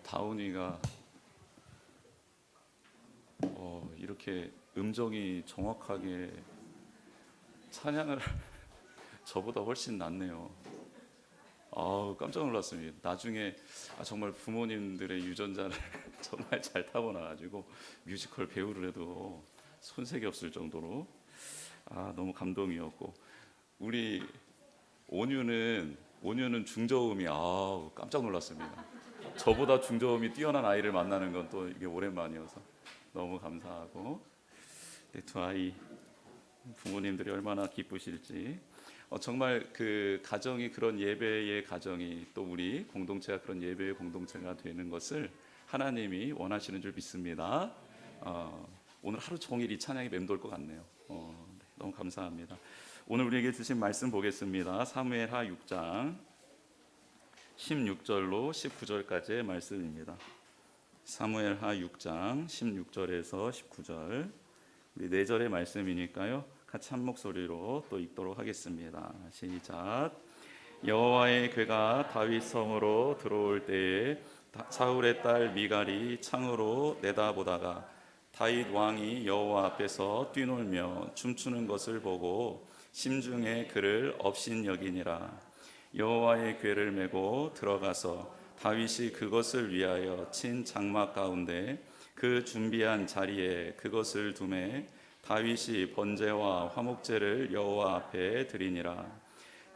다운이가 이렇게 음정이 정확하게 찬양을 저보다 훨씬 낫네요. 깜짝 놀랐습니다. 나중에 정말 부모님들의 유전자를 정말 잘 타고나가지고 뮤지컬 배우를 해도 손색이 없을 정도로 너무 감동이었고, 우리 온유는 중저음이 깜짝 놀랐습니다. 저보다 중저음이 뛰어난 아이를 만나는 건 또 이게 오랜만이어서 너무 감사하고, 두 아이 부모님들이 얼마나 기쁘실지. 정말 그 가정이, 그런 예배의 가정이, 또 우리 공동체가 그런 예배의 공동체가 되는 것을 하나님이 원하시는 줄 믿습니다. 오늘 하루 종일 이 찬양이 맴돌 것 같네요. 너무 감사합니다. 오늘 우리에게 주신 말씀 보겠습니다. 사무엘하 6장 16절로 19절까지의 말씀입니다. 사무엘하 6장 16절에서 19절, 우리 4절의 말씀이니까요, 같이 한 목소리로 또 읽도록 하겠습니다. 시작. 여호와의 궤가 다윗 성으로 들어올 때에 사울의 딸 미갈이 창으로 내다보다가 다윗 왕이 여호와 앞에서 뛰놀며 춤추는 것을 보고 심중에 그를 업신여기니라. 여호와의 궤를 메고 들어가서 다윗이 그것을 위하여 친 장막 가운데 그 준비한 자리에 그것을 두매 다윗이 번제와 화목제를 여호와 앞에 드리니라.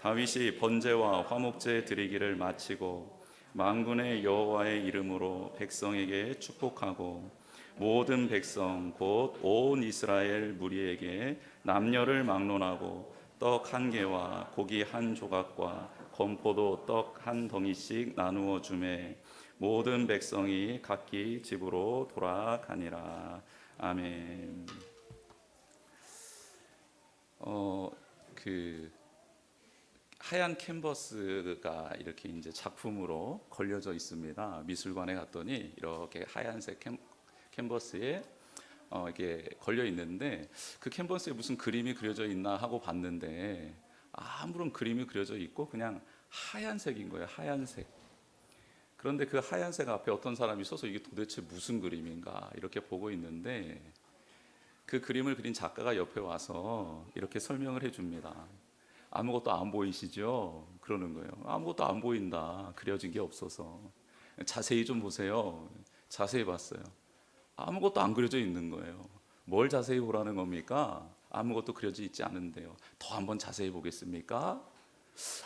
다윗이 번제와 화목제 드리기를 마치고 만군의 여호와의 이름으로 백성에게 축복하고 모든 백성 곧 온 이스라엘 무리에게 남녀를 막론하고 떡 한 개와 고기 한 조각과 건포도 떡 한 덩이씩 나누어 주매 모든 백성이 각기 집으로 돌아가니라. 아멘. 그 하얀 캔버스가 이렇게 이제 작품으로 걸려져 있습니다. 미술관에 갔더니 이렇게 하얀색 캔버스에 이게 걸려 있는데, 그 캔버스에 무슨 그림이 그려져 있나 하고 봤는데 아무런 그림이 그려져 있고 그냥 하얀색인 거예요. 하얀색. 그런데 그 하얀색 앞에 어떤 사람이 서서 이게 도대체 무슨 그림인가 이렇게 보고 있는데, 그 그림을 그린 작가가 옆에 와서 이렇게 설명을 해줍니다. 아무것도 안 보이시죠? 그러는 거예요. 아무것도 안 보인다. 그려진 게 없어서. 자세히 좀 보세요. 자세히 봤어요. 아무것도 안 그려져 있는 거예요. 뭘 자세히 보라는 겁니까? 아무것도 그려져 있지 않은데요. 더 한번 자세히 보겠습니까?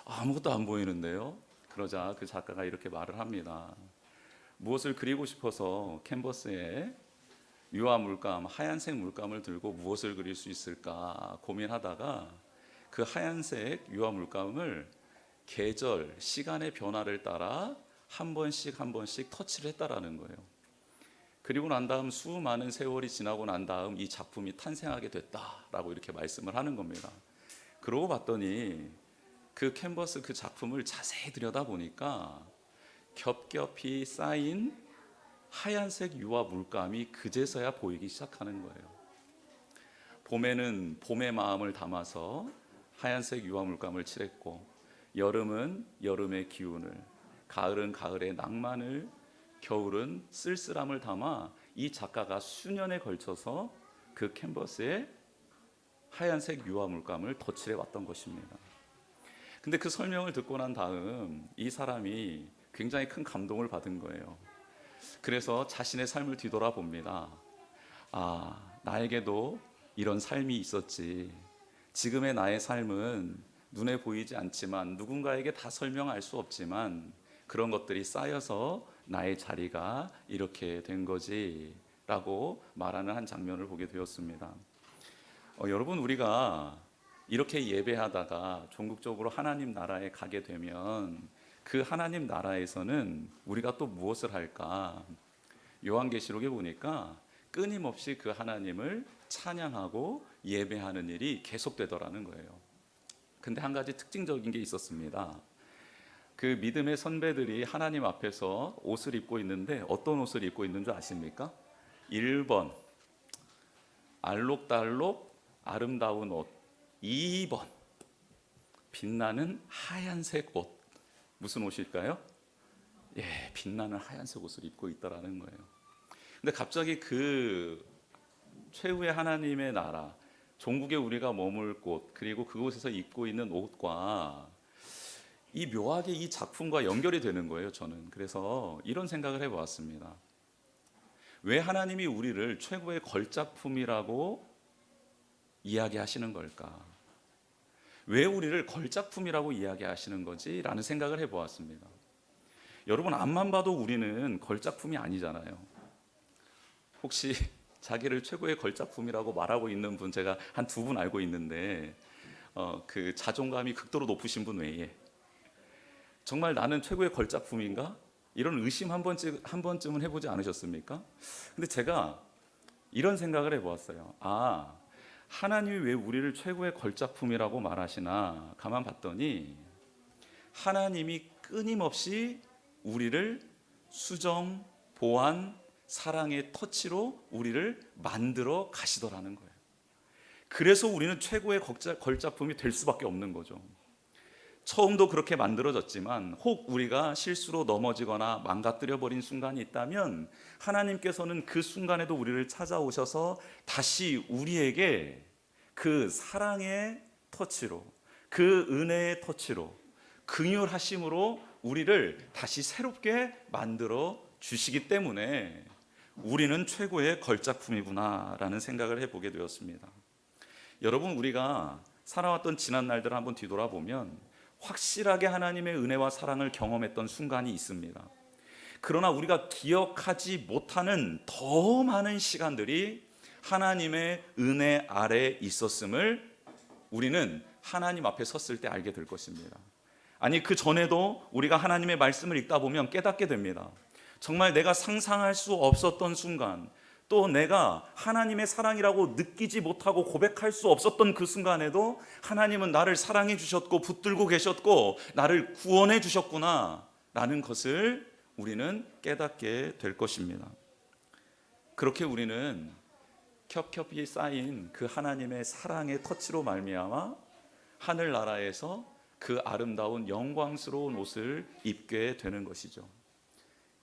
아무것도 안 보이는데요. 그러자 그 작가가 이렇게 말을 합니다. 무엇을 그리고 싶어서 캔버스에 유화 물감, 하얀색 물감을 들고 무엇을 그릴 수 있을까 고민하다가 그 하얀색 유화 물감을 계절, 시간의 변화를 따라 한 번씩 터치를 했다라는 거예요. 그리고 난 다음 수많은 세월이 지나고 난 다음 이 작품이 탄생하게 됐다라고 이렇게 말씀을 하는 겁니다. 그러고 봤더니 그 캔버스, 그 작품을 자세히 들여다보니까 겹겹이 쌓인 하얀색 유화 물감이 그제서야 보이기 시작하는 거예요. 봄에는 봄의 마음을 담아서 하얀색 유화 물감을 칠했고, 여름은 여름의 기운을, 가을은 가을의 낭만을, 겨울은 쓸쓸함을 담아 이 작가가 수년에 걸쳐서 그 캔버스에 하얀색 유화 물감을 덧칠해 왔던 것입니다. 근데 그 설명을 듣고 난 다음 이 사람이 굉장히 큰 감동을 받은 거예요. 그래서 자신의 삶을 뒤돌아봅니다. 나에게도 이런 삶이 있었지. 지금의 나의 삶은 눈에 보이지 않지만, 누군가에게 다 설명할 수 없지만 그런 것들이 쌓여서 나의 자리가 이렇게 된 거지 라고 말하는 한 장면을 보게 되었습니다. 여러분, 우리가 이렇게 예배하다가 종국적으로 하나님 나라에 가게 되면 그 하나님 나라에서는 우리가 또 무엇을 할까? 요한계시록에 보니까 끊임없이 그 하나님을 찬양하고 예배하는 일이 계속되더라는 거예요. 근데 한 가지 특징적인 게 있었습니다. 그 믿음의 선배들이 하나님 앞에서 옷을 입고 있는데 어떤 옷을 입고 있는 줄 아십니까? 1번 알록달록 아름다운 옷, 2번 빛나는 하얀색 옷. 무슨 옷일까요? 빛나는 하얀색 옷을 입고 있다라는 거예요. 근데 갑자기 그 최후의 하나님의 나라, 종국에 우리가 머물 곳, 그리고 그곳에서 입고 있는 옷과 이 묘하게 이 작품과 연결이 되는 거예요, 저는. 그래서 이런 생각을 해보았습니다. 왜 하나님이 우리를 최고의 걸작품이라고 이야기하시는 걸까? 왜 우리를 걸작품이라고 이야기하시는 거지? 라는 생각을 해보았습니다. 여러분, 앞만 봐도 우리는 걸작품이 아니잖아요. 혹시 자기를 최고의 걸작품이라고 말하고 있는 분, 제가 한 두 분 알고 있는데 그 자존감이 극도로 높으신 분 외에 정말 나는 최고의 걸작품인가? 이런 의심 한 번쯤은 해보지 않으셨습니까? 근데 제가 이런 생각을 해보았어요. 하나님이 왜 우리를 최고의 걸작품이라고 말하시나 가만 봤더니 하나님이 끊임없이 우리를 수정, 보완, 사랑의 터치로 우리를 만들어 가시더라는 거예요. 그래서 우리는 최고의 걸작품이 될 수밖에 없는 거죠. 처음도 그렇게 만들어졌지만 혹 우리가 실수로 넘어지거나 망가뜨려 버린 순간이 있다면 하나님께서는 그 순간에도 우리를 찾아오셔서 다시 우리에게 그 사랑의 터치로, 그 은혜의 터치로, 긍휼하심으로 우리를 다시 새롭게 만들어 주시기 때문에 우리는 최고의 걸작품이구나라는 생각을 해보게 되었습니다. 여러분, 우리가 살아왔던 지난 날들을 한번 뒤돌아보면 확실하게 하나님의 은혜와 사랑을 경험했던 순간이 있습니다. 그러나 우리가 기억하지 못하는 더 많은 시간들이 하나님의 은혜 아래 있었음을 우리는 하나님 앞에 섰을 때 알게 될 것입니다. 아니, 그 전에도 우리가 하나님의 말씀을 읽다 보면 깨닫게 됩니다. 정말 내가 상상할 수 없었던 순간, 또 내가 하나님의 사랑이라고 느끼지 못하고 고백할 수 없었던 그 순간에도 하나님은 나를 사랑해 주셨고 붙들고 계셨고 나를 구원해 주셨구나 라는 것을 우리는 깨닫게 될 것입니다. 그렇게 우리는 겹겹이 쌓인 그 하나님의 사랑의 터치로 말미암아 하늘나라에서 그 아름다운 영광스러운 옷을 입게 되는 것이죠.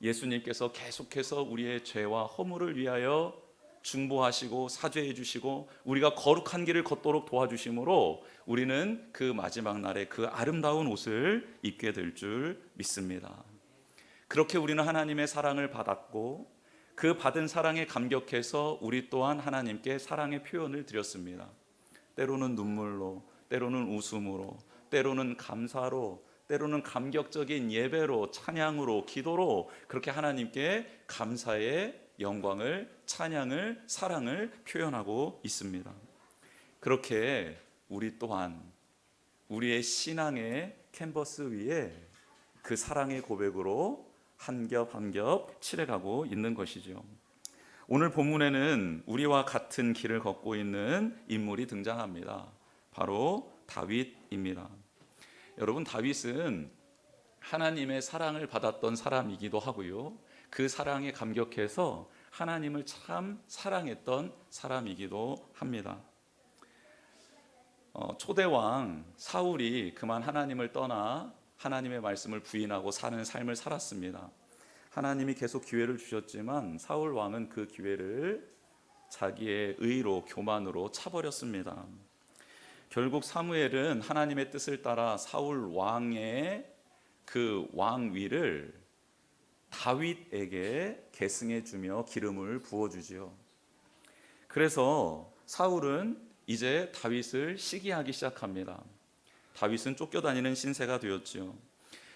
예수님께서 계속해서 우리의 죄와 허물을 위하여 중보하시고 사죄해 주시고 우리가 거룩한 길을 걷도록 도와주심으로 우리는 그 마지막 날에 그 아름다운 옷을 입게 될 줄 믿습니다. 그렇게 우리는 하나님의 사랑을 받았고 그 받은 사랑에 감격해서 우리 또한 하나님께 사랑의 표현을 드렸습니다. 때로는 눈물로, 때로는 웃음으로, 때로는 감사로, 때로는 감격적인 예배로, 찬양으로, 기도로 그렇게 하나님께 감사의 영광을, 찬양을, 사랑을 표현하고 있습니다. 그렇게 우리 또한 우리의 신앙의 캔버스 위에 그 사랑의 고백으로 한 겹 한 겹 칠해가고 있는 것이죠. 오늘 본문에는 우리와 같은 길을 걷고 있는 인물이 등장합니다. 바로 다윗입니다. 여러분, 다윗은 하나님의 사랑을 받았던 사람이기도 하고요, 그 사랑에 감격해서 하나님을 참 사랑했던 사람이기도 합니다. 초대왕 사울이 그만 하나님을 떠나 하나님의 말씀을 부인하고 사는 삶을 살았습니다. 하나님이 계속 기회를 주셨지만 사울 왕은 그 기회를 자기의 의로, 교만으로 차버렸습니다. 결국 사무엘은 하나님의 뜻을 따라 사울 왕의 그 왕위를 다윗에게 계승해 주며 기름을 부어주지요. 그래서 사울은 이제 다윗을 시기하기 시작합니다. 다윗은 쫓겨다니는 신세가 되었지요.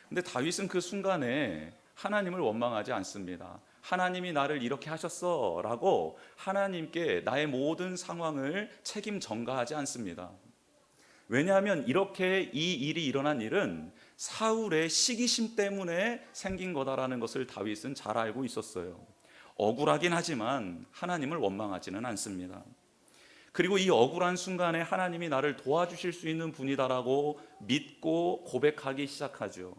근데 다윗은 그 순간에 하나님을 원망하지 않습니다. 하나님이 나를 이렇게 하셨어 라고 하나님께 나의 모든 상황을 책임 전가하지 않습니다. 왜냐하면 이렇게 이 일이 일어난 일은 사울의 시기심 때문에 생긴 거다라는 것을 다윗은 잘 알고 있었어요. 억울하긴 하지만 하나님을 원망하지는 않습니다. 그리고 이 억울한 순간에 하나님이 나를 도와주실 수 있는 분이다라고 믿고 고백하기 시작하죠.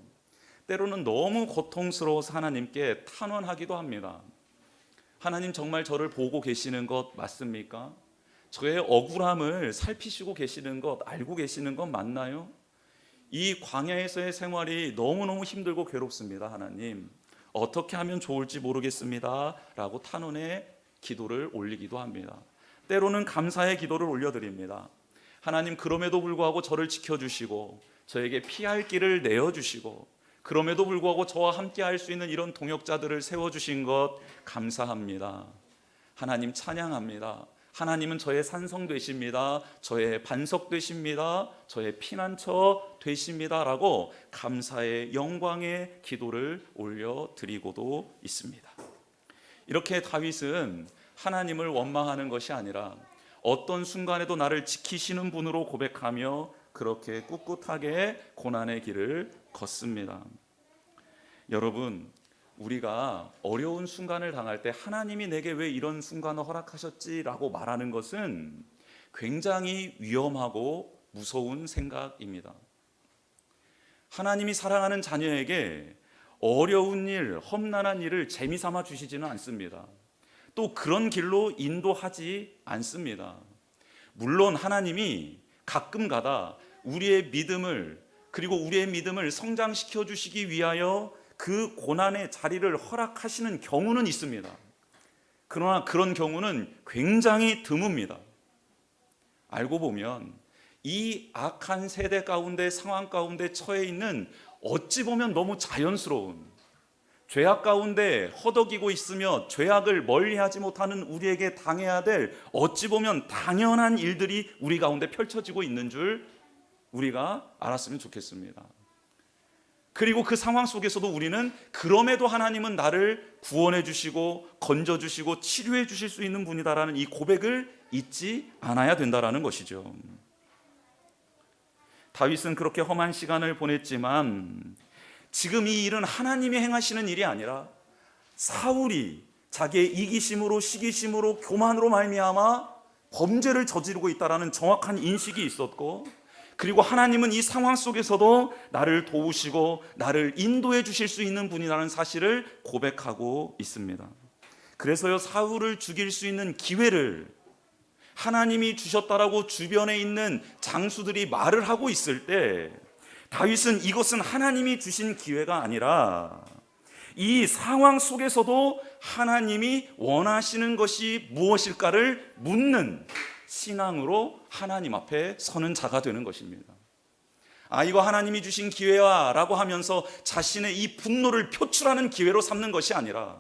때로는 너무 고통스러워서 하나님께 탄원하기도 합니다. 하나님, 정말 저를 보고 계시는 것 맞습니까? 저의 억울함을 살피시고 계시는 것, 알고 계시는 것 맞나요? 이 광야에서의 생활이 너무너무 힘들고 괴롭습니다. 하나님, 어떻게 하면 좋을지 모르겠습니다 라고 탄원의 기도를 올리기도 합니다. 때로는 감사의 기도를 올려드립니다. 하나님, 그럼에도 불구하고 저를 지켜주시고 저에게 피할 길을 내어주시고 그럼에도 불구하고 저와 함께 할 수 있는 이런 동역자들을 세워주신 것 감사합니다. 하나님 찬양합니다. 하나님은 저의 산성 되십니다. 저의 반석 되십니다. 저의 피난처 되십니다 라고 감사의 영광의 기도를 올려드리고도 있습니다. 이렇게 다윗은 하나님을 원망하는 것이 아니라 어떤 순간에도 나를 지키시는 분으로 고백하며 그렇게 꿋꿋하게 고난의 길을 걷습니다. 여러분, 우리가 어려운 순간을 당할 때 하나님이 내게 왜 이런 순간을 허락하셨지라고 말하는 것은 굉장히 위험하고 무서운 생각입니다. 하나님이 사랑하는 자녀에게 어려운 일, 험난한 일을 재미삼아 주시지는 않습니다. 또 그런 길로 인도하지 않습니다. 물론 하나님이 가끔 가다 우리의 믿음을, 그리고 우리의 믿음을 성장시켜 주시기 위하여 그 고난의 자리를 허락하시는 경우는 있습니다. 그러나 그런 경우는 굉장히 드뭅니다. 알고 보면 이 악한 세대 가운데, 상황 가운데 처해 있는 어찌 보면 너무 자연스러운, 죄악 가운데 허덕이고 있으며 죄악을 멀리하지 못하는 우리에게 당해야 될 어찌 보면 당연한 일들이 우리 가운데 펼쳐지고 있는 줄 우리가 알았으면 좋겠습니다. 그리고 그 상황 속에서도 우리는 그럼에도 하나님은 나를 구원해 주시고 건져 주시고 치료해 주실 수 있는 분이다라는 이 고백을 잊지 않아야 된다라는 것이죠. 다윗은 그렇게 험한 시간을 보냈지만 지금 이 일은 하나님이 행하시는 일이 아니라 사울이 자기의 이기심으로, 시기심으로, 교만으로 말미암아 범죄를 저지르고 있다라는 정확한 인식이 있었고, 그리고 하나님은 이 상황 속에서도 나를 도우시고 나를 인도해 주실 수 있는 분이라는 사실을 고백하고 있습니다. 그래서요, 사울을 죽일 수 있는 기회를 하나님이 주셨다라고 주변에 있는 장수들이 말을 하고 있을 때 다윗은 이것은 하나님이 주신 기회가 아니라 이 상황 속에서도 하나님이 원하시는 것이 무엇일까를 묻는 신앙으로 하나님 앞에 서는 자가 되는 것입니다. 이거 하나님이 주신 기회야 라고 하면서 자신의 이 분노를 표출하는 기회로 삼는 것이 아니라,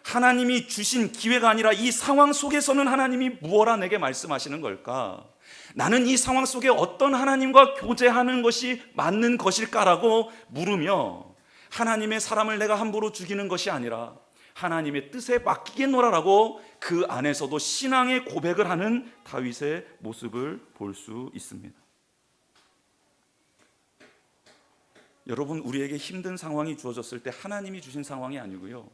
하나님이 주신 기회가 아니라 이 상황 속에서는 하나님이 무엇라 내게 말씀하시는 걸까? 나는 이 상황 속에 어떤 하나님과 교제하는 것이 맞는 것일까라고 물으며 하나님의 사람을 내가 함부로 죽이는 것이 아니라 하나님의 뜻에 맡기겠노라라고 그 안에서도 신앙의 고백을 하는 다윗의 모습을 볼 수 있습니다. 여러분, 우리에게 힘든 상황이 주어졌을 때 하나님이 주신 상황이 아니고요,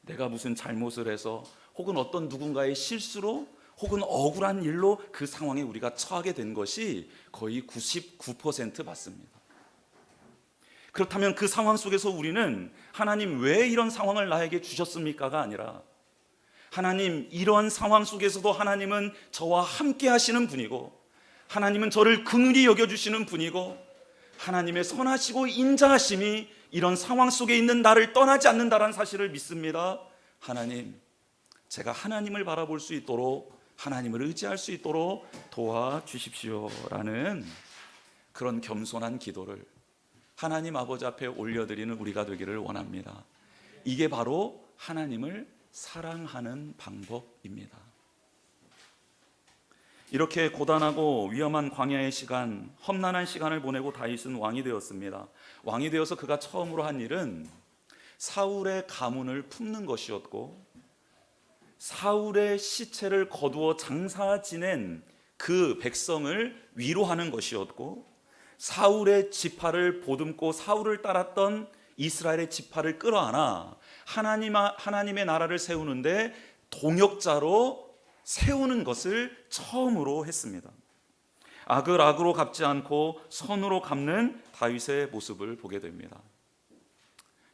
내가 무슨 잘못을 해서 혹은 어떤 누군가의 실수로 혹은 억울한 일로 그 상황에 우리가 처하게 된 것이 거의 99% 맞습니다. 그렇다면 그 상황 속에서 우리는 하나님 왜 이런 상황을 나에게 주셨습니까가 아니라, 하나님 이런 상황 속에서도 하나님은 저와 함께 하시는 분이고 하나님은 저를 긍휼히 여겨주시는 분이고 하나님의 선하시고 인자하심이 이런 상황 속에 있는 나를 떠나지 않는다는 사실을 믿습니다. 하나님, 제가 하나님을 바라볼 수 있도록, 하나님을 의지할 수 있도록 도와주십시오라는 그런 겸손한 기도를 하나님 아버지 앞에 올려드리는 우리가 되기를 원합니다. 이게 바로 하나님을 사랑하는 방법입니다. 이렇게 고단하고 위험한 광야의 시간, 험난한 시간을 보내고 다윗은 왕이 되었습니다. 왕이 되어서 그가 처음으로 한 일은 사울의 가문을 품는 것이었고, 사울의 시체를 거두어 장사 지낸 그 백성을 위로하는 것이었고, 사울의 지파를 보듬고 사울을 따랐던 이스라엘의 지파를 끌어안아 하나님의 나라를 세우는데 동역자로 세우는 것을 처음으로 했습니다. 악을 악으로 갚지 않고 선으로 갚는 다윗의 모습을 보게 됩니다.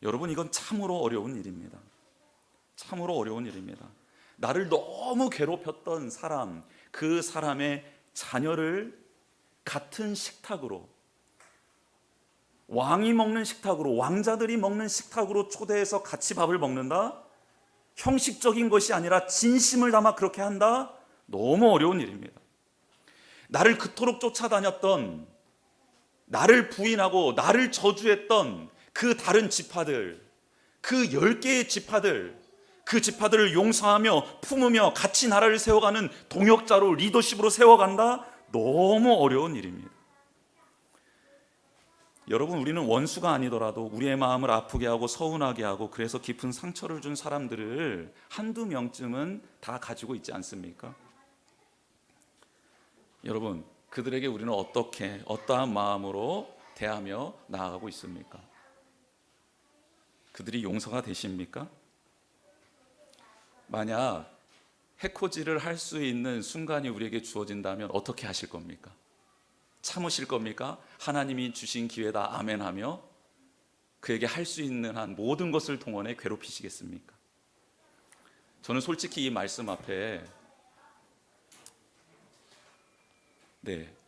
여러분, 이건 참으로 어려운 일입니다. 참으로 어려운 일입니다. 나를 너무 괴롭혔던 사람, 그 사람의 자녀를 같은 식탁으로 왕이 먹는 식탁으로, 왕자들이 먹는 식탁으로 초대해서 같이 밥을 먹는다? 형식적인 것이 아니라 진심을 담아 그렇게 한다? 너무 어려운 일입니다. 나를 그토록 쫓아다녔던, 나를 부인하고 나를 저주했던 그 다른 지파들, 그 10개의 지파들, 그 지파들을 용서하며 품으며 같이 나라를 세워가는 동역자로, 리더십으로 세워간다? 너무 어려운 일입니다. 여러분, 우리는 원수가 아니더라도 우리의 마음을 아프게 하고 서운하게 하고 그래서 깊은 상처를 준 사람들을 한두 명쯤은 다 가지고 있지 않습니까? 여러분, 그들에게 우리는 어떻게, 어떠한 마음으로 대하며 나아가고 있습니까? 그들이 용서가 되십니까? 만약 해코지를 할 수 있는 순간이 우리에게 주어진다면 어떻게 하실 겁니까? 참으실 겁니까? 하나님이 주신 기회다 아멘하며 그에게 할 수 있는 한 모든 것을 동원해 괴롭히시겠습니까? 저는 솔직히 이 말씀 앞에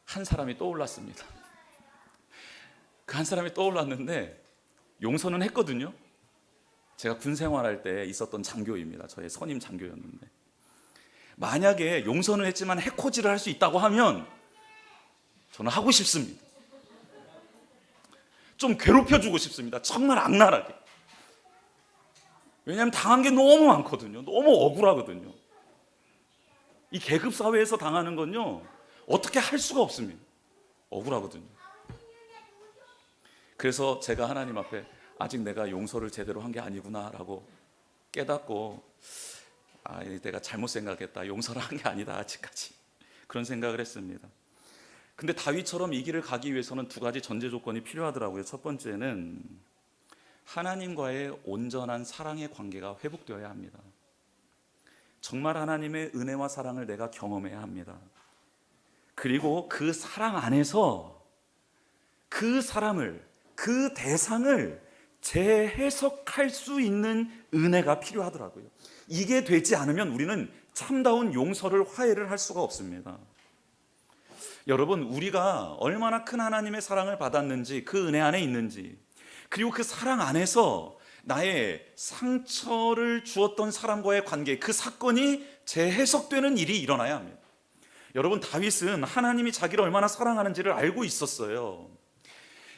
한 사람이 떠올랐습니다. 그 한 사람이 떠올랐는데 용서는 했거든요. 제가 군 생활할 때 있었던 장교입니다. 저의 선임 장교였는데, 만약에 용서는 했지만 해코지를 할 수 있다고 하면 저는 하고 싶습니다. 좀 괴롭혀주고 싶습니다. 정말 악랄하게. 왜냐하면 당한 게 너무 많거든요. 너무 억울하거든요. 이 계급 사회에서 당하는 건요, 어떻게 할 수가 없습니다. 억울하거든요. 그래서 제가 하나님 앞에 아직 내가 용서를 제대로 한 게 아니구나라고 깨닫고, 내가 잘못 생각했다, 용서를 한 게 아니다 아직까지, 그런 생각을 했습니다. 근데 다윗처럼 이 길을 가기 위해서는 두 가지 전제 조건이 필요하더라고요. 첫 번째는 하나님과의 온전한 사랑의 관계가 회복되어야 합니다. 정말 하나님의 은혜와 사랑을 내가 경험해야 합니다. 그리고 그 사랑 안에서 그 사람을, 그 대상을 재해석할 수 있는 은혜가 필요하더라고요. 이게 되지 않으면 우리는 참다운 용서를, 화해를 할 수가 없습니다. 여러분, 우리가 얼마나 큰 하나님의 사랑을 받았는지, 그 은혜 안에 있는지, 그리고 그 사랑 안에서 나의 상처를 주었던 사람과의 관계, 그 사건이 재해석되는 일이 일어나야 합니다. 여러분, 다윗은 하나님이 자기를 얼마나 사랑하는지를 알고 있었어요.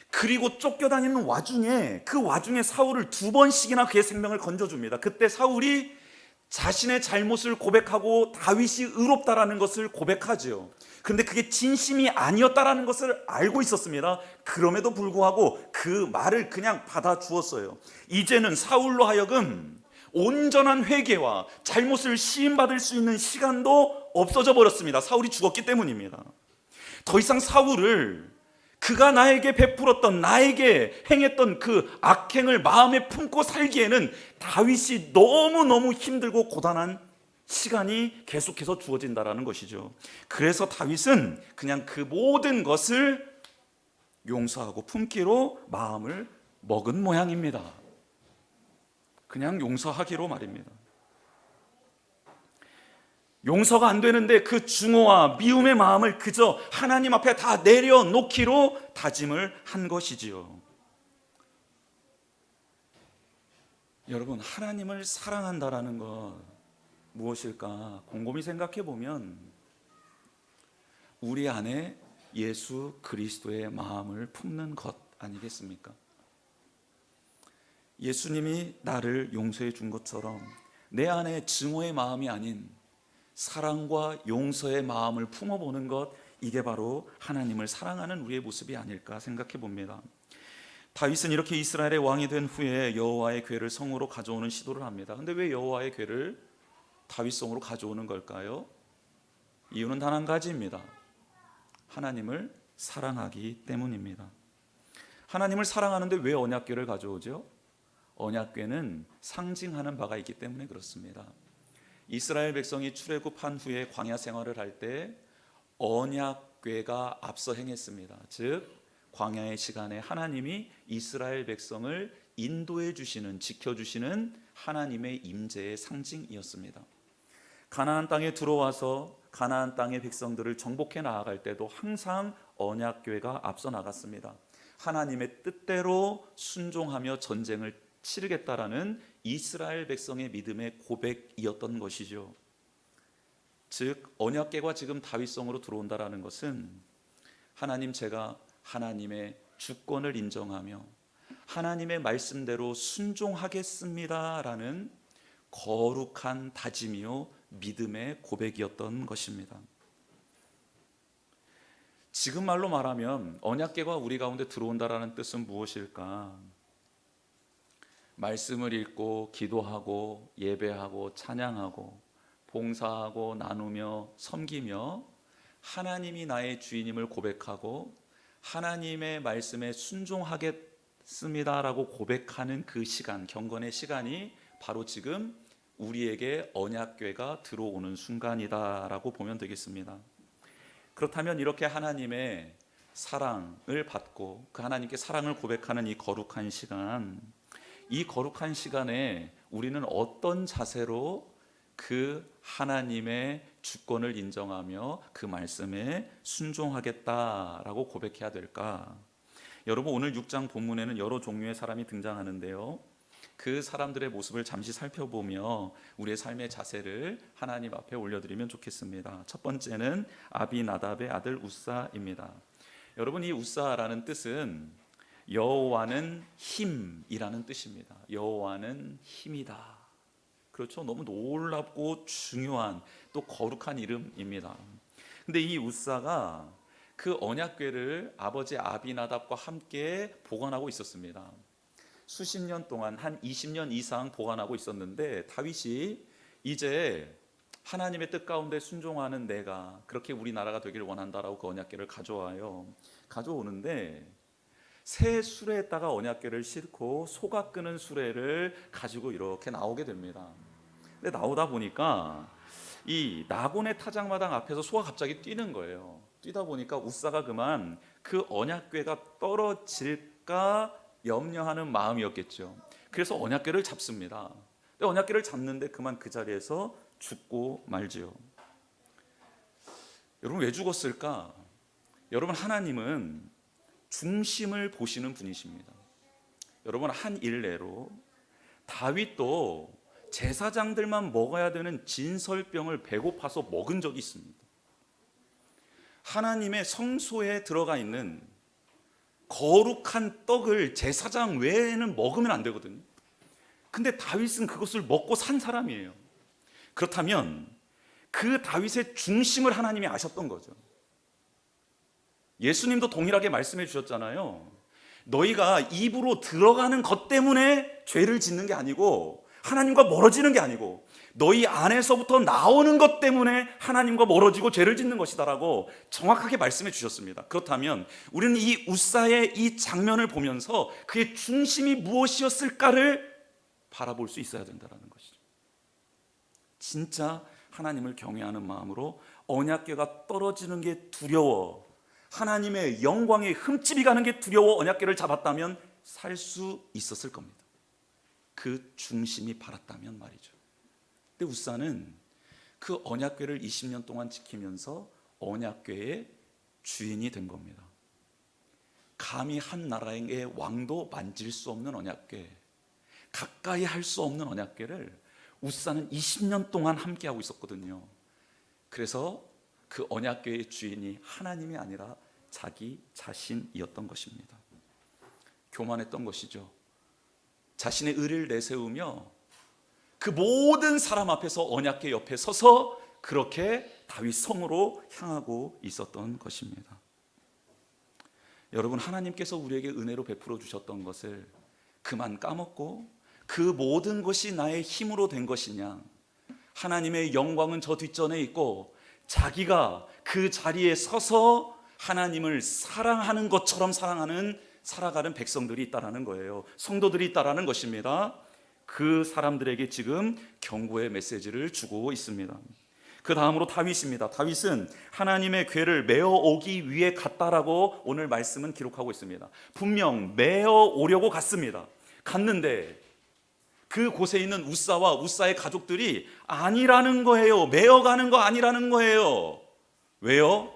그리고 쫓겨다니는 와중에, 그 와중에 사울을 2번씩이나 그의 생명을 건져줍니다. 그때 사울이 자신의 잘못을 고백하고 다윗이 의롭다라는 것을 고백하죠. 그런데 그게 진심이 아니었다라는 것을 알고 있었습니다. 그럼에도 불구하고 그 말을 그냥 받아주었어요. 이제는 사울로 하여금 온전한 회개와 잘못을 시인받을 수 있는 시간도 없어져 버렸습니다. 사울이 죽었기 때문입니다. 더 이상 사울을, 그가 나에게 베풀었던, 나에게 행했던 그 악행을 마음에 품고 살기에는 다윗이 너무너무 힘들고 고단한 시간이 계속해서 주어진다라는 것이죠. 그래서 다윗은 그냥 그 모든 것을 용서하고 품기로 마음을 먹은 모양입니다. 그냥 용서하기로 말입니다. 용서가 안 되는데 그 증오와 미움의 마음을 그저 하나님 앞에 다 내려놓기로 다짐을 한 것이지요. 여러분, 하나님을 사랑한다라는 것 무엇일까? 곰곰이 생각해 보면 우리 안에 예수 그리스도의 마음을 품는 것 아니겠습니까? 예수님이 나를 용서해 준 것처럼 내 안에 증오의 마음이 아닌 사랑과 용서의 마음을 품어보는 것, 이게 바로 하나님을 사랑하는 우리의 모습이 아닐까 생각해 봅니다. 다윗은 이렇게 이스라엘의 왕이 된 후에 여호와의 궤를 성으로 가져오는 시도를 합니다. 근데 왜 여호와의 궤를 다윗 성으로 가져오는 걸까요? 이유는 단 한 가지입니다. 하나님을 사랑하기 때문입니다. 하나님을 사랑하는데 왜 언약궤를 가져오죠? 언약궤는 상징하는 바가 있기 때문에 그렇습니다. 이스라엘 백성이 출애굽한 후에 광야 생활을 할 때 언약궤가 앞서 행했습니다. 즉 광야의 시간에 하나님이 이스라엘 백성을 인도해 주시는, 지켜주시는 하나님의 임재의 상징이었습니다. 가나안 땅에 들어와서 가나안 땅의 백성들을 정복해 나아갈 때도 항상 언약궤가 앞서 나갔습니다. 하나님의 뜻대로 순종하며 전쟁을 치르겠다라는 이스라엘 백성의 믿음의 고백이었던 것이죠. 즉 언약궤가 지금 다윗성으로 들어온다라는 것은 하나님, 제가 하나님의 주권을 인정하며 하나님의 말씀대로 순종하겠습니다라는 거룩한 다짐이요 믿음의 고백이었던 것입니다. 지금 말로 말하면 언약궤가 우리 가운데 들어온다라는 뜻은 무엇일까? 말씀을 읽고 기도하고 예배하고 찬양하고 봉사하고 나누며 섬기며 하나님이 나의 주인임을 고백하고 하나님의 말씀에 순종하겠습니다라고 고백하는 그 시간, 경건의 시간이 바로 지금 우리에게 언약궤가 들어오는 순간이다라고 보면 되겠습니다. 그렇다면 이렇게 하나님의 사랑을 받고 그 하나님께 사랑을 고백하는 이 거룩한 시간, 이 거룩한 시간에 우리는 어떤 자세로 그 하나님의 주권을 인정하며 그 말씀에 순종하겠다라고 고백해야 될까? 여러분, 오늘 6장 본문에는 여러 종류의 사람이 등장하는데요, 그 사람들의 모습을 잠시 살펴보며 우리의 삶의 자세를 하나님 앞에 올려드리면 좋겠습니다. 첫 번째는 아비나답의 아들 우사입니다. 여러분, 이 우사라는 뜻은 여호와는 힘이라는 뜻입니다. 여호와는 힘이다. 그렇죠? 너무 놀랍고 중요한 또 거룩한 이름입니다. 근데 이 우사가 그 언약궤를 아버지 아비나답과 함께 보관하고 있었습니다. 수십 년 동안 한 20년 이상 보관하고 있었는데 다윗이 이제 하나님의 뜻 가운데 순종하는 내가 그렇게 우리나라가 되기를 원한다라고 그 언약궤를 가져오는데 새 수레에다가 언약궤를 싣고 소가 끄는 수레를 가지고 이렇게 나오게 됩니다. 근데 나오다 보니까 이 나곤의 타작마당 앞에서 소가 갑자기 뛰는 거예요. 뛰다 보니까 우사가 그만 그 언약궤가 떨어질까 염려하는 마음이었겠죠. 그래서 언약궤를 잡습니다. 근데 언약궤를 잡는데 그만 그 자리에서 죽고 말지요. 여러분, 왜 죽었을까? 여러분, 하나님은 중심을 보시는 분이십니다. 여러분, 한 일례로 다윗도 제사장들만 먹어야 되는 진설병을 배고파서 먹은 적이 있습니다. 하나님의 성소에 들어가 있는 거룩한 떡을 제사장 외에는 먹으면 안 되거든요. 근데 다윗은 그것을 먹고 산 사람이에요. 그렇다면 그 다윗의 중심을 하나님이 아셨던 거죠. 예수님도 동일하게 말씀해 주셨잖아요. 너희가 입으로 들어가는 것 때문에 죄를 짓는 게 아니고 하나님과 멀어지는 게 아니고 너희 안에서부터 나오는 것 때문에 하나님과 멀어지고 죄를 짓는 것이다라고 정확하게 말씀해 주셨습니다. 그렇다면 우리는 이 우사의 이 장면을 보면서 그의 중심이 무엇이었을까를 바라볼 수 있어야 된다는 것이죠. 진짜 하나님을 경외하는 마음으로 언약궤가 떨어지는 게 두려워, 하나님의 영광에 흠집이 가는 게 두려워 언약궤를 잡았다면 살 수 있었을 겁니다. 그 중심이 바랐다면 말이죠. 근데 우사는 그 언약궤를 20년 동안 지키면서 언약궤의 주인이 된 겁니다. 감히 한 나라의 왕도 만질 수 없는 언약궤, 가까이 할 수 없는 언약궤를 우사는 20년 동안 함께하고 있었거든요. 그래서 그 언약궤의 주인이 하나님이 아니라 자기 자신이었던 것입니다. 교만했던 것이죠. 자신의 의를 내세우며 그 모든 사람 앞에서 언약궤 옆에 서서 그렇게 다윗 성으로 향하고 있었던 것입니다. 여러분, 하나님께서 우리에게 은혜로 베풀어 주셨던 것을 그만 까먹고 그 모든 것이 나의 힘으로 된 것이냐, 하나님의 영광은 저 뒷전에 있고 자기가 그 자리에 서서 하나님을 사랑하는 것처럼 살아가는 백성들이 있다라는 거예요. 성도들이 있다라는 것입니다. 그 사람들에게 지금 경고의 메시지를 주고 있습니다. 그 다음으로 다윗입니다. 다윗은 하나님의 궤를 메어 오기 위해 갔다라고 오늘 말씀은 기록하고 있습니다. 분명 메어 오려고 갔는데 그 곳에 있는 우사와 우사의 가족들이 아니라는 거예요. 메어 가는 거 아니라는 거예요. 왜요?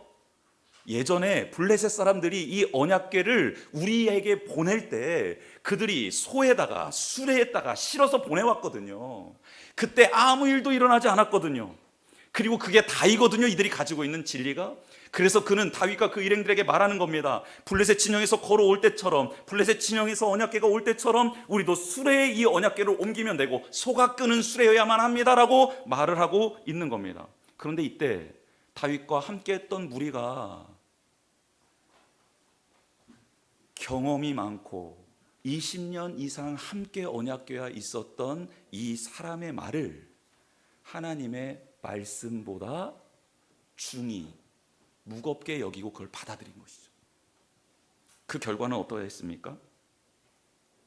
예전에 블레셋 사람들이 이 언약궤를 우리에게 보낼 때 그들이 소에다가 수레에다가 실어서 보내왔거든요. 그때 아무 일도 일어나지 않았거든요. 그리고 그게 다이거든요, 이들이 가지고 있는 진리가. 그래서 그는 다윗과 그 일행들에게 말하는 겁니다. 블레셋 진영에서 걸어올 때처럼, 블레셋 진영에서 언약궤가 올 때처럼 우리도 수레에 이 언약궤를 옮기면 되고 소가 끄는 수레여야만 합니다라고 말을 하고 있는 겁니다. 그런데 이때 다윗과 함께 했던 무리가 경험이 많고 20년 이상 함께 언약궤와 있었던 이 사람의 말을 하나님의 말씀보다 중히 무겁게 여기고 그걸 받아들인 것이죠. 그 결과는 어떠했습니까?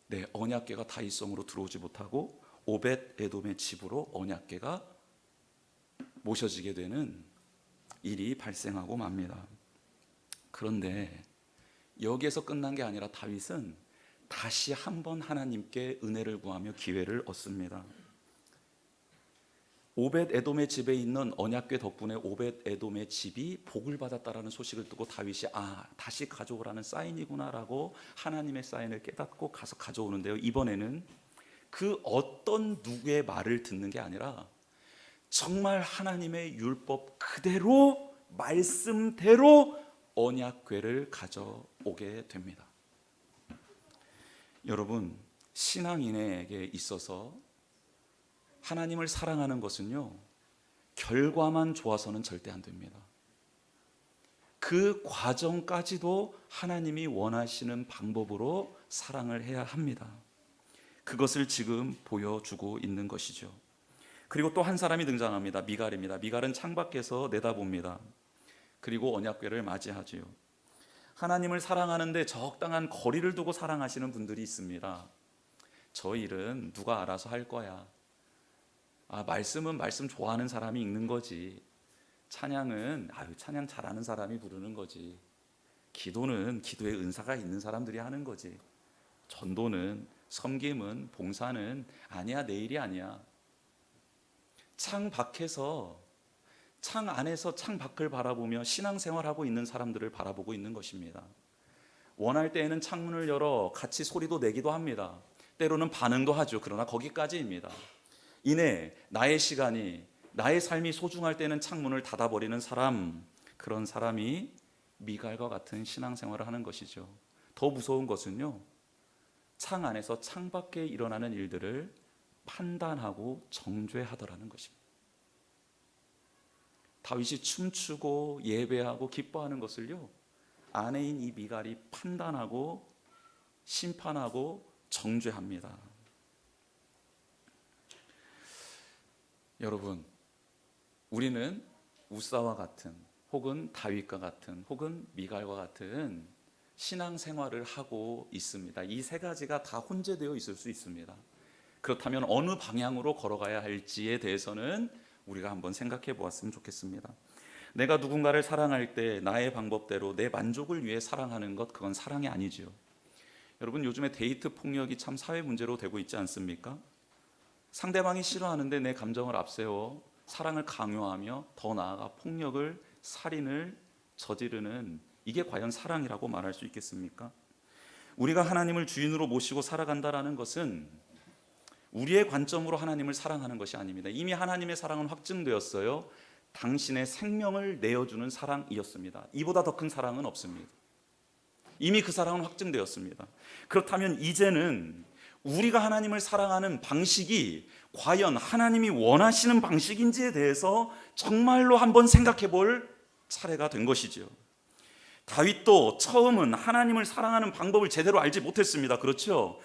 네, 언약궤가 다윗성으로 들어오지 못하고 오벳 에돔의 집으로 언약궤가 모셔지게 되는 일이 발생하고 맙니다. 그런데 여기에서 끝난 게 아니라 다윗은 다시 한번 하나님께 은혜를 구하며 기회를 얻습니다. 오벳 에돔의 집에 있는 언약궤 덕분에 오벳 에돔의 집이 복을 받았다라는 소식을 듣고 다윗이 다시 가져오라는 사인이구나라고 하나님의 사인을 깨닫고 가서 가져오는데요. 이번에는 그 어떤 누구의 말을 듣는 게 아니라 정말 하나님의 율법 그대로 말씀대로 언약궤를 가져오게 됩니다. 여러분, 신앙인에게 있어서 하나님을 사랑하는 것은요, 결과만 좋아서는 절대 안 됩니다. 그 과정까지도 하나님이 원하시는 방법으로 사랑을 해야 합니다. 그것을 지금 보여주고 있는 것이죠. 그리고 또 한 사람이 등장합니다. 미갈입니다. 미갈은 창밖에서 내다봅니다. 그리고 언약궤를 맞이하지요. 하나님을 사랑하는데 적당한 거리를 두고 사랑하시는 분들이 있습니다. 저 일은 누가 알아서 할 거야. 말씀은 말씀 좋아하는 사람이 읽는 거지. 찬양은 찬양 잘하는 사람이 부르는 거지. 기도는 기도의 은사가 있는 사람들이 하는 거지. 전도는, 섬김은, 봉사는 아니야, 내 일이 아니야. 창 밖에서, 창 안에서 창 밖을 바라보며 신앙생활하고 있는 사람들을 바라보고 있는 것입니다. 원할 때에는 창문을 열어 같이 소리도 내기도 합니다. 때로는 반응도 하죠. 그러나 거기까지입니다. 이내 나의 시간이, 나의 삶이 소중할 때는 창문을 닫아버리는 사람, 그런 사람이 미갈과 같은 신앙생활을 하는 것이죠. 더 무서운 것은요, 창 안에서 창 밖에 일어나는 일들을 판단하고 정죄하더라는 것입니다. 다윗이 춤추고 예배하고 기뻐하는 것을요, 아내인 이 미갈이 판단하고 심판하고 정죄합니다. 여러분, 우리는 우사와 같은, 혹은 다윗과 같은, 혹은 미갈과 같은 신앙생활을 하고 있습니다. 이 세 가지가 다 혼재되어 있을 수 있습니다. 그렇다면 어느 방향으로 걸어가야 할지에 대해서는 우리가 한번 생각해 보았으면 좋겠습니다. 내가 누군가를 사랑할 때 나의 방법대로 내 만족을 위해 사랑하는 것, 그건 사랑이 아니지요. 여러분, 요즘에 데이트 폭력이 참 사회 문제로 되고 있지 않습니까? 상대방이 싫어하는데 내 감정을 앞세워 사랑을 강요하며 더 나아가 폭력을, 살인을 저지르는, 이게 과연 사랑이라고 말할 수 있겠습니까? 우리가 하나님을 주인으로 모시고 살아간다라는 것은 우리의 관점으로 하나님을 사랑하는 것이 아닙니다. 이미 하나님의 사랑은 확증되었어요. 당신의 생명을 내어주는 사랑이었습니다. 이보다 더 큰 사랑은 없습니다. 이미 그 사랑은 확증되었습니다. 그렇다면 이제는 우리가 하나님을 사랑하는 방식이 과연 하나님이 원하시는 방식인지에 대해서 정말로 한번 생각해 볼 차례가 된 것이죠. 다윗도 처음은 하나님을 사랑하는 방법을 제대로 알지 못했습니다. 그렇죠?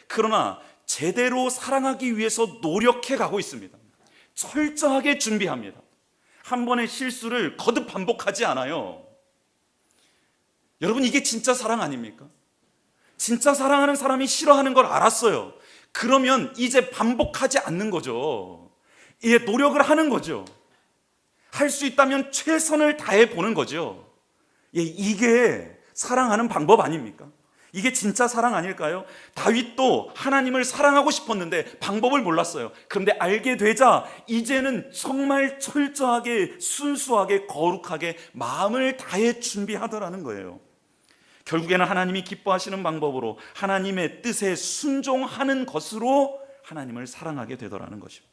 그러나 제대로 사랑하기 위해서 노력해 가고 있습니다. 철저하게 준비합니다. 한 번의 실수를 거듭 반복하지 않아요. 여러분, 이게 진짜 사랑 아닙니까? 진짜 사랑하는 사람이 싫어하는 걸 알았어요. 그러면 이제 반복하지 않는 거죠. 노력을 하는 거죠. 할 수 있다면 최선을 다해 보는 거죠. 이게 사랑하는 방법 아닙니까? 이게 진짜 사랑 아닐까요? 다윗도 하나님을 사랑하고 싶었는데 방법을 몰랐어요. 그런데 알게 되자 이제는 정말 철저하게 순수하게 거룩하게 마음을 다해 준비하더라는 거예요. 결국에는 하나님이 기뻐하시는 방법으로 하나님의 뜻에 순종하는 것으로 하나님을 사랑하게 되더라는 것입니다.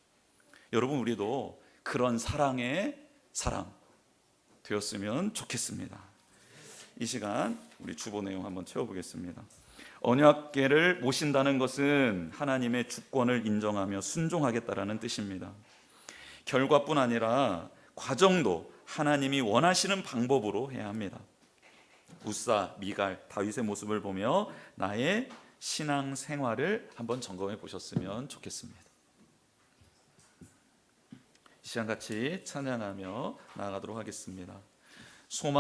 여러분, 우리도 그런 사랑의 사람 되었으면 좋겠습니다. 이 시간 우리 주보 내용 한번 채워보겠습니다. 언약궤를 모신다는 것은 하나님의 주권을 인정하며 순종하겠다라는 뜻입니다. 결과뿐 아니라 과정도 하나님이 원하시는 방법으로 해야 합니다. 우사, 미갈, 다윗의 모습을 보며 나의 신앙 생활을 한번 점검해 보셨으면 좋겠습니다. 이 시간 같이 찬양하며 나아가도록 하겠습니다. 소망